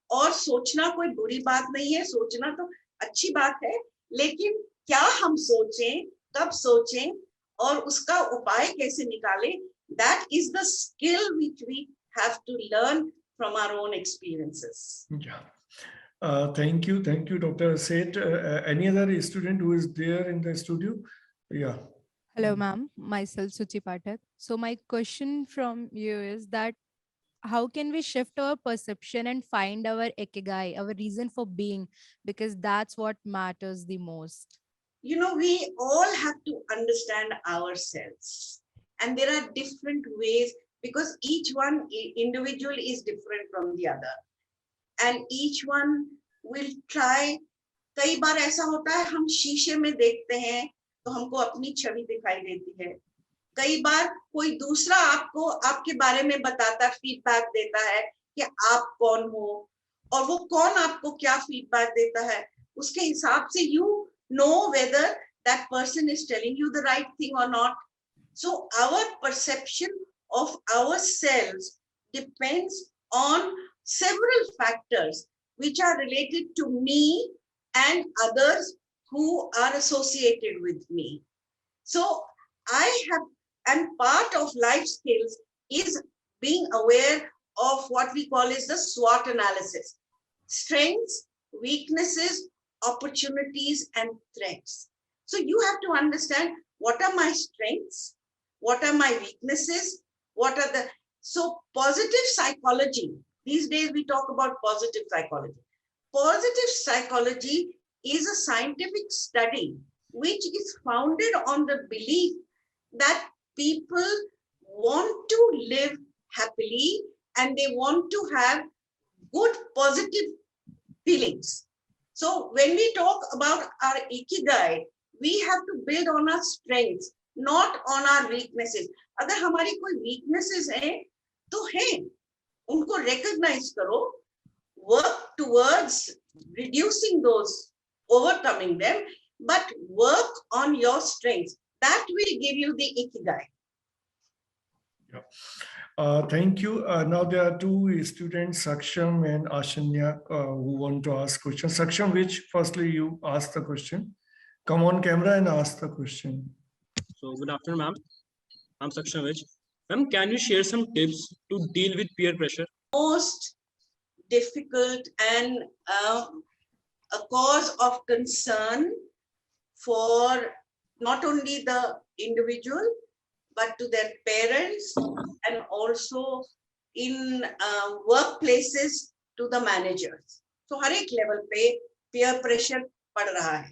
और सोचना कोई बुरी बात नहीं है, सोचना तो अच्छी बात है, लेकिन क्या हम सोचें, कब सोचें और उसका उपाय कैसे निकालें, that is the skill which we have to learn from our own experiences. Yeah. Thank you, Dr. Seth. Any other student who is there in the studio? Yeah. Hello, ma'am. Myself, Suchi Pathak. So my question from you is that how can we shift our perception and find our ikigai, our reason for being, because that's what matters the most. You know, we all have to understand ourselves, and there are different ways because each one individual is different from the other, and each one will try. कई बार ऐसा होता है हम शीशे में देखते हैं तो हमको अपनी छवि दिखाई देती है, कई बार कोई दूसरा आपको आपके बारे में बताता, फीडबैक देता है कि आप कौन हो, और वो कौन आपको क्या फीडबैक देता है उसके हिसाब से you know whether that person is telling you the right thing or not. So our perception of ourselves depends on several factors which are related to me and others who are associated with me. So and part of life skills is being aware of what we call is the SWOT analysis: strengths, weaknesses, opportunities, and threats. So you have to understand what are my strengths, what are my weaknesses, what are the, so positive psychology, these days we talk about positive psychology. Positive psychology is a scientific study which is founded on the belief that people want to live happily and they want to have good positive feelings. So when we talk about our ikigai, we have to build on our strengths, not on our weaknesses. अगर हमारी कोई weaknesses हैं तो हैं, उनको recognize करो, work towards reducing those, overcoming them, but work on your strengths. That will give you the ikigai. Yeah. Thank you. Now there are two students, Saksham and Ashanya, who want to ask questions. Saksham, which firstly you ask the question. Come on camera and ask the question. So good afternoon, ma'am. I'm Saxena. Ma'am, can you share some tips to deal with peer pressure? Most difficult and a cause of concern for not only the individual, but to their parents and also in workplaces to the managers. So हर एक level पे peer pressure पड़ रहा है.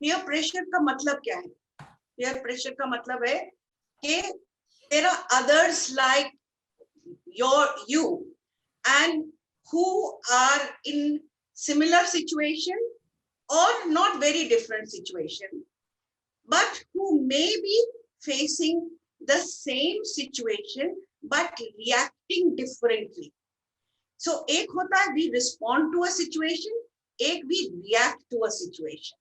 Peer pressure का मतलब क्या है? Peer pressure का मतलब है कि there are others like you and who are in similar situation or not very different situation, but who may be facing the same situation but reacting differently. So एक होता है we respond to a situation, एक we react to a situation.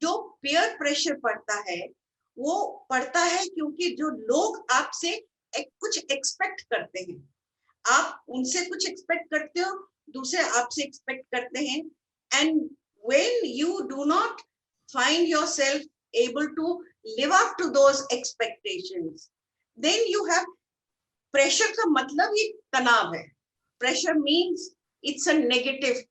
जो peer pressure पड़ता है वो पड़ता है क्योंकि जो लोग आपसे कुछ एक्सपेक्ट करते हैं, आप उनसे कुछ एक्सपेक्ट करते हो, दूसरे आपसे एक्सपेक्ट करते हैं, and when you do not find yourself able to live up to those expectations, then you have pressure. का मतलब ही तनाव है. Pressure means it's a negative,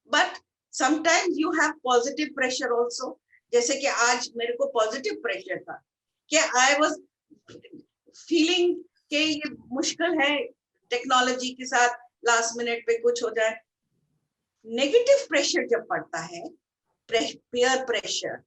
but sometimes you have positive pressure also. जैसे कि आज मेरे को पॉजिटिव प्रेशर था कि आई वाज फीलिंग कि ये मुश्किल है टेक्नोलॉजी के साथ, लास्ट मिनट पे कुछ हो जाए. नेगेटिव प्रेशर जब पड़ता है, peer pressure,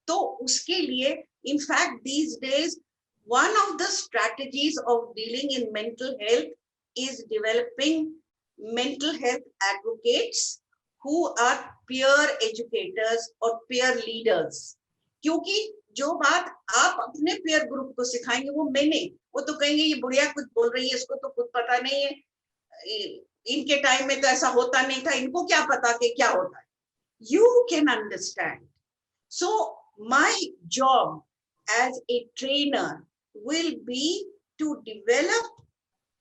तो उसके लिए in fact these days one of the strategies of dealing in mental health is developing mental health advocates who are peer educators or peer leaders. क्योंकि जो बात आप अपने peer group को सिखाएंगे वो मैंने, वो तो कहेंगे ये बुढ़िया कुछ बोल रही है, इसको तो कुछ पता नहीं है, इनके टाइम में तो ऐसा होता नहीं था, इनको क्या पता कि क्या होता है. You can understand. So my job as a trainer will be to develop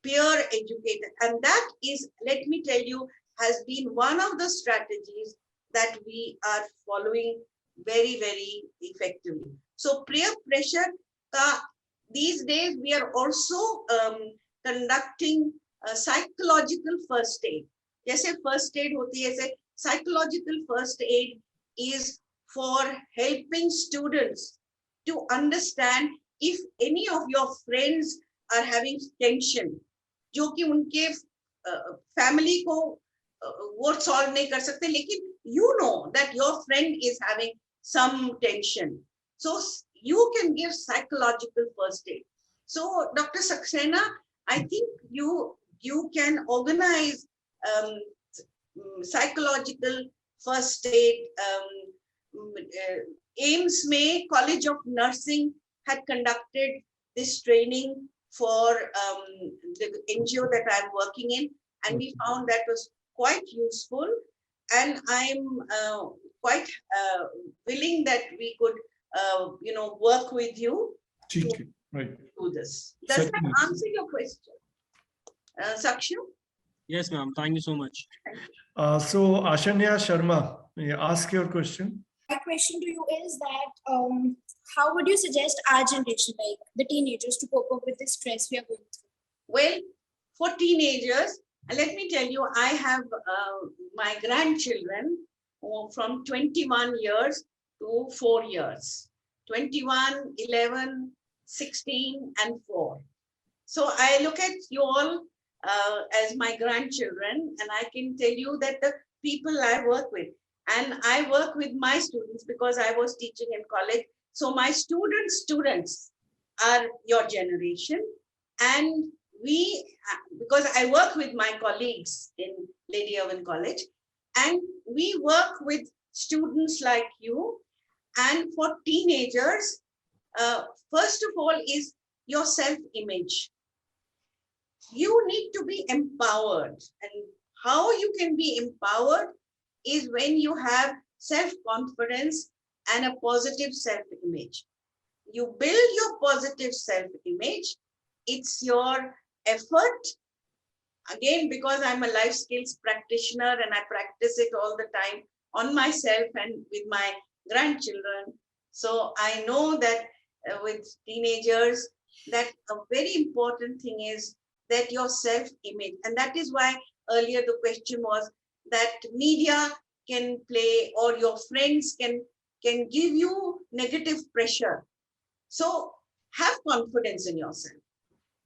peer educator, and that is, let me tell you, has been one of the strategies that we are following very, very effectively. So peer pressure, these days we are also conducting a psychological first aid. जैसे first aid होती है, ऐसे psychological first aid is for helping students to understand if any of your friends are having tension, जो कि उनके family को वो solve नहीं कर सकते, लेकिन you know that your friend is having some tension, so you can give psychological first aid. So Dr. Saxena, I think you can organize psychological first aid. AIMS May College of Nursing had conducted this training for the NGO that I'm working in, and we found that was quite useful, and I'm quite willing that we could work with you to do this. Does that answer your question, Sakshu? Yes, ma'am. Thank you so much. So Ashanya Sharma, ask your question. My question to you is that how would you suggest our generation, like the teenagers, to cope up with the stress we are going through? Well, for teenagers, let me tell you, I have my grandchildren from 21 years to 4 years. 21, 11, 16, and 4. So I look at you all as my grandchildren, and I can tell you that the people I work with, and I work with my students because I was teaching in college. So my students are your generation, and because I work with my colleagues in Lady Irwin College, and we work with students like you. And for teenagers, first of all is your self-image. You need to be empowered, and how you can be empowered is when you have self-confidence and a positive self-image. You build your positive self-image. It's your effort. Again, because I'm a life skills practitioner and I practice it all the time on myself and with my grandchildren. So I know that with teenagers, that a very important thing is that your self-image. And that is why earlier the question was that media can play, or your friends can give you negative pressure. So have confidence in yourself.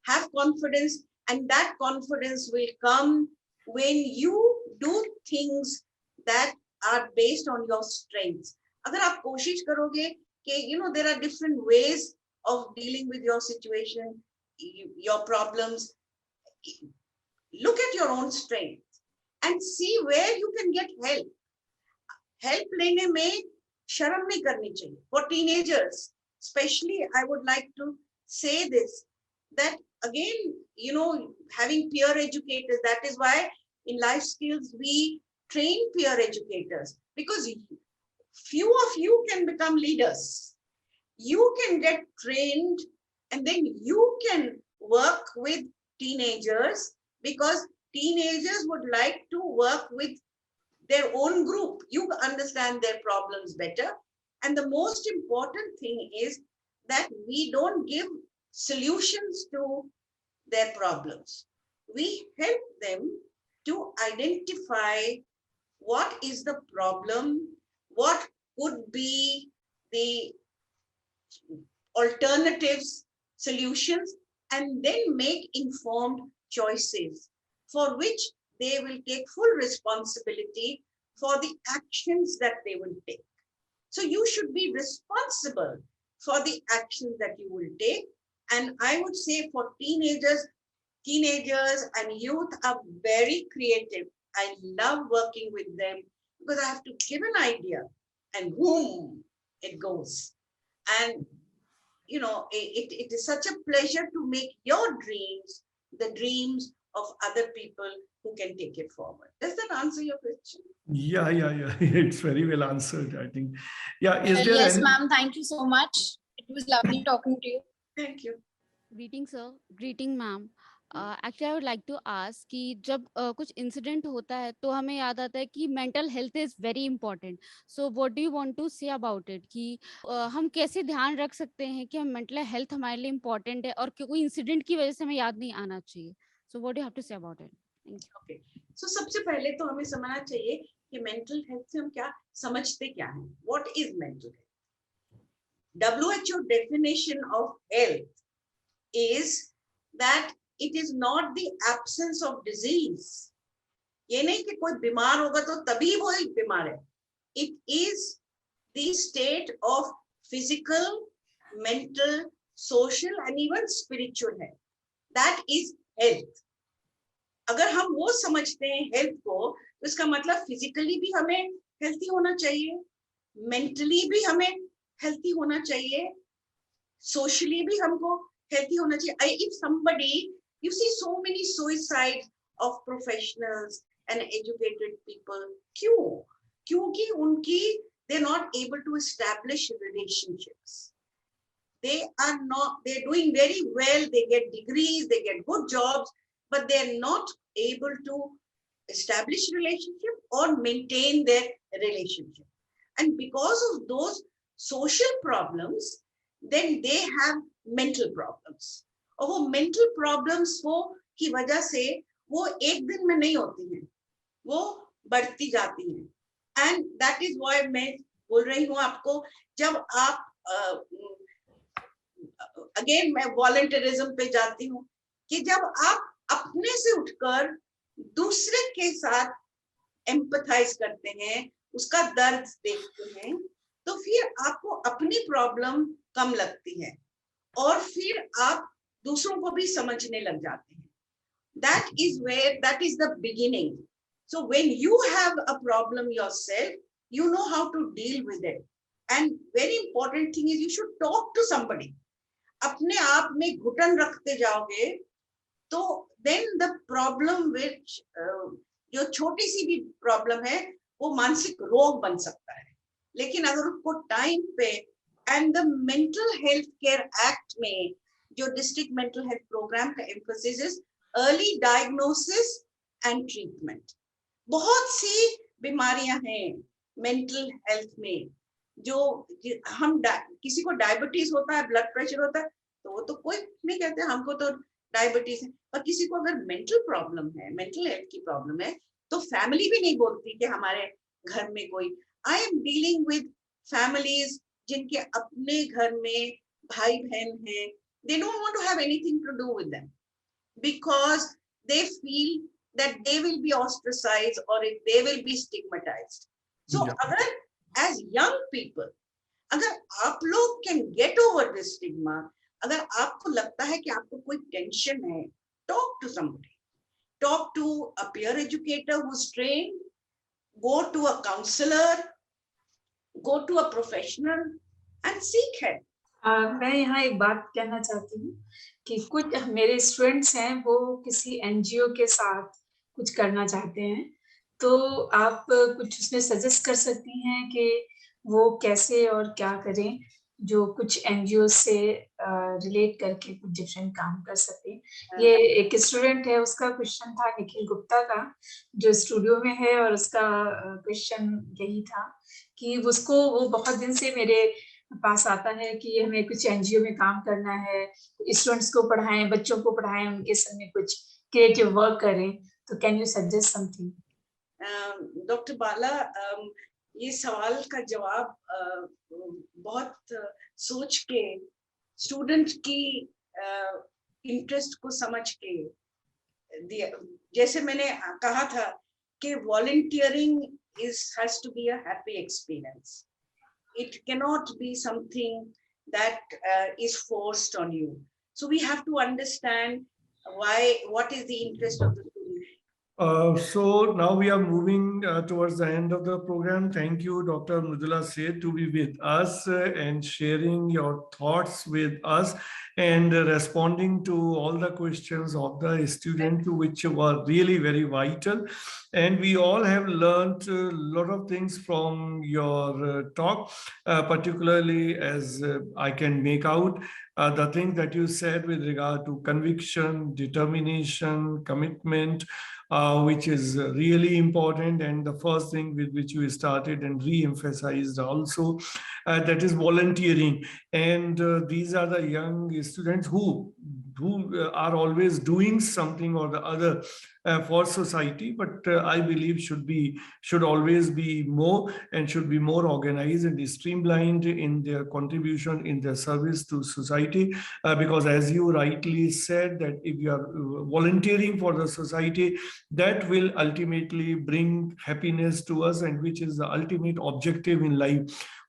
Have confidence, and that confidence will come when you do things that are based on your strengths. Agar aap koshish karoge कि there are different ways of dealing with your situation, your problems. Look at your own strength and see where you can get help. Help lene mein sharam nahi karni chahiye. For teenagers, especially, I would like to say this, that again, having peer educators, that is why in life skills, we train peer educators, because few of you can become leaders. You can get trained, and then you can work with teenagers, because teenagers would like to work with their own group. You understand their problems better. And the most important thing is that we don't give solutions to their problems. We help them to identify what is the problem, what could be the alternatives, solutions, and then make informed choices for which they will take full responsibility for the actions that they will take. So you should be responsible for the actions that you will take. And I would say for teenagers and youth are very creative. I love working with them because I have to give an idea and boom, it goes. And it is such a pleasure to make your dreams the dreams of other people who can take it forward. Does that answer your question? Yeah. It's very well answered, I think. Yeah. Yes, ma'am. Thank you so much. It was lovely talking to you. Thank you. Greeting, sir. Greeting, ma'am. Actually, I would like to ask कि जब कुछ incident होता है तो हमें याद आता है कि mental health is very important. So what do you want to say about it कि हम कैसे ध्यान रख सकते हैं कि हम मेंटल हेल्थ हमारे लिए इंपॉर्टेंट है और कोई इंसिडेंट की वजह से हमें याद नहीं आना चाहिए. So what do you have to say about it? Thank you. Okay, so सबसे पहले तो हमें समझना चाहिए कि मेंटल हेल्थ से हम क्या समझते क्या हैं. What is mental health? WHO definition of health is that it is not the absence of disease. ये नहीं कि कोई बीमार होगा तो तभी वो एक बीमार है. It is the state of physical, mental, social and even spiritual health. That is health. अगर हम वो समझते हैं हेल्थ को, तो इसका मतलब फिजिकली भी हमें हेल्थी होना चाहिए, मेंटली भी हमें हेल्थी होना चाहिए, सोशली भी हमको healthy होना चाहिए. If somebody, you see so many suicides of professionals and educated people, क्यों? क्योंकि उनकी they're not able to establish relationships. They're doing very well, they get degrees, they get good jobs, but they're not able to establish relationship or maintain their relationship. And because of those social problems, then they have mental problems. और वो mental problems की वजह से वो एक दिन में नहीं होती हैं, वो बढ़ती जाती हैं. And that is why मैं बोल रही हूँ आपको, जब आप again मैं volunteerism पे जाती हूँ, कि जब आप अपने से उठकर दूसरे के साथ empathize करते हैं, उसका दर्द देखते हैं, तो फिर आपको अपनी प्रॉब्लम कम लगती है और फिर आप दूसरों को भी समझने लग जाते हैं. That is the beginning. So when you have a problem yourself, you know how to deal with it. And very important thing is you should talk to somebody. अपने आप में घुटन रखते जाओगे, तो then the problem which जो छोटी सी भी प्रॉब्लम है, वो मानसिक रोग बन सकता है. लेकिन अगर उसको टाइम पे and the mental health care act में जो डिस्ट्रिक्ट मेंटल हेल्थ प्रोग्राम का emphasis is early diagnosis and treatment. बहुत सी बीमारियां हैं मेंटल हेल्थ में, जो हम किसी को डायबिटीज होता है, ब्लड प्रेशर होता है, तो वो तो कोई नहीं कहते हमको तो डायबिटीज है. पर किसी को अगर मेंटल प्रॉब्लम है, मेंटल हेल्थ की प्रॉब्लम है, तो फैमिली भी नहीं बोलती कि हमारे घर में कोई. I am dealing with families जिनके अपने घर में भाई बहन हैं. They don't want to have anything to do with them because they feel that they will be ostracized or they will be stigmatized. So अगर as young people, अगर आप लोग can get over this stigma, अगर आपको लगता है कि आपको कोई टेंशन है, talk to somebody. Talk to a peer educator who's trained, go to a counselor, go to a professional and seek help. मैं यहाँ एक बात कहना चाहती हूँ कि कुछ मेरे स्टूडेंट्स हैं, वो किसी एनजीओ के साथ कुछ करना चाहते हैं, तो आप कुछ उसमें सजेस्ट कर सकती हैं कि वो कैसे और क्या करें, जो कुछ एनजीओ से रिलेट करके कुछ डिफरेंट काम कर सके. ये एक स्टूडेंट है, उसका क्वेश्चन था निखिल गुप्ता का, जो स्टूडियो में है, और उसका क्वेश्चन यही था कि उसको वो बहुत दिन से मेरे पास आता है कि हमें कुछ एनजीओ में काम करना है, स्टूडेंट्स को पढ़ाएं, बच्चों को पढ़ाएं, उनके समय कुछ क्रिएटिव वर्क करें, तो can you suggest something? Doctor Bala, ये सवाल का जवाब बहुत सोच के, स्टूडेंट की इंटरेस्ट को समझ के दिया. जैसे मैंने कहा था कि volunteering has to be a happy experience. It cannot be something that is forced on you. So we have to understand what is the interest of the student. So now we are moving towards the end of the program. Thank you, Dr. Mridula Seth, to be with us and sharing your thoughts with us and responding to all the questions of the students, which were really very vital. And we all have learned a lot of things from your talk, particularly as I can make out the things that you said with regard to conviction, determination, commitment, which is really important, and the first thing with which you started and re-emphasized also, that is volunteering. And these are the young students who are always doing something or the other for society, but I believe should always be more and should be more organized and streamlined in their contribution, in their service to society. Because as you rightly said, that if you are volunteering for the society, that will ultimately bring happiness to us, and which is the ultimate objective in life.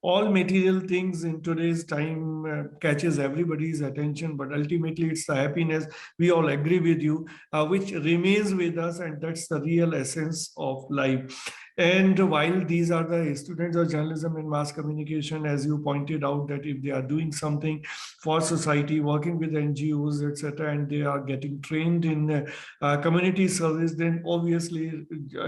All material things in today's time catches everybody's attention, but ultimately it's the happiness, we all agree with you, which remains with us, and that's the real essence of life. And while these are the students of journalism and mass communication, as you pointed out, that if they are doing something for society, working with NGOs, etc., and they are getting trained in community service, then obviously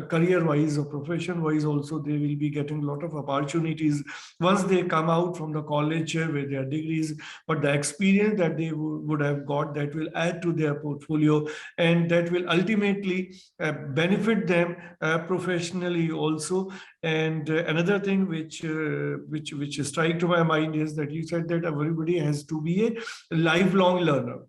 career-wise or profession-wise also, they will be getting a lot of opportunities once they come out from the college with their degrees. But the experience that they would have got, that will add to their portfolio, and that will ultimately benefit them professionally also. And another thing which strike to my mind is that you said that everybody has to be a lifelong learner.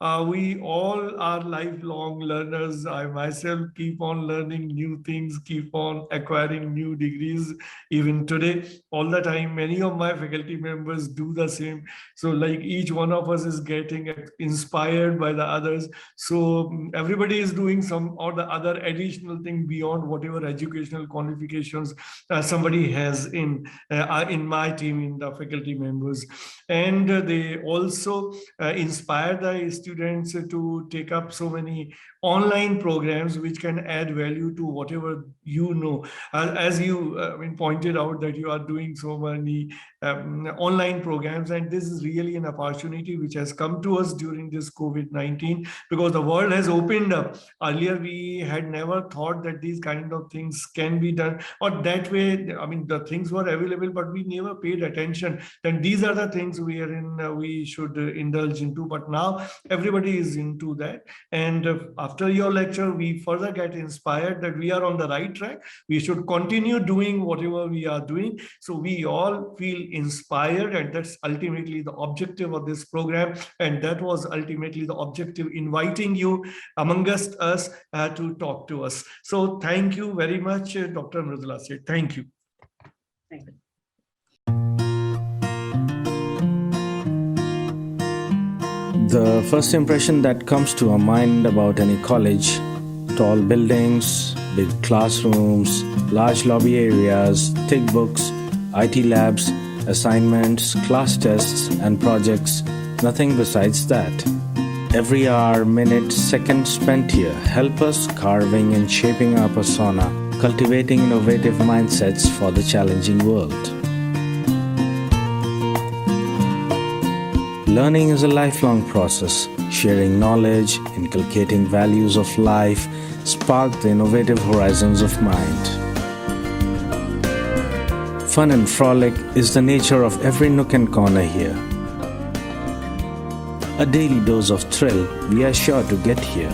We all are lifelong learners. I myself keep on learning new things, keep on acquiring new degrees. Even today, all the time, many of my faculty members do the same. So like each one of us is getting inspired by the others. So everybody is doing some or the other additional thing beyond whatever educational qualifications somebody has in my team, in the faculty members. And they also inspire the students to take up so many online programs which can add value to whatever you know. As you pointed out, that you are doing so many online programs, and this is really an opportunity which has come to us during this COVID-19, because the world has opened up. Earlier we had never thought that these kind of things can be done, or that way, I mean, the things were available, but we never paid attention. Then these are the things we should indulge into, but now everybody is into that. And after your lecture, we further get inspired that we are on the right track. We should continue doing whatever we are doing, so we all feel inspired, and that's ultimately the objective of this program. And that was ultimately the objective, inviting you amongst us to talk to us. So thank you very much, Dr. Mridula Seth. Thank you. Thank you. The first impression that comes to our mind about any college: tall buildings, big classrooms, large lobby areas, thick books, IT labs, assignments, class tests, and projects. Nothing besides that. Every hour, minute, second spent here help us carving and shaping our persona, cultivating innovative mindsets for the challenging world. Learning is a lifelong process. Sharing knowledge, inculcating values of life, spark the innovative horizons of mind. Fun and frolic is the nature of every nook and corner here. A daily dose of thrill we are sure to get here.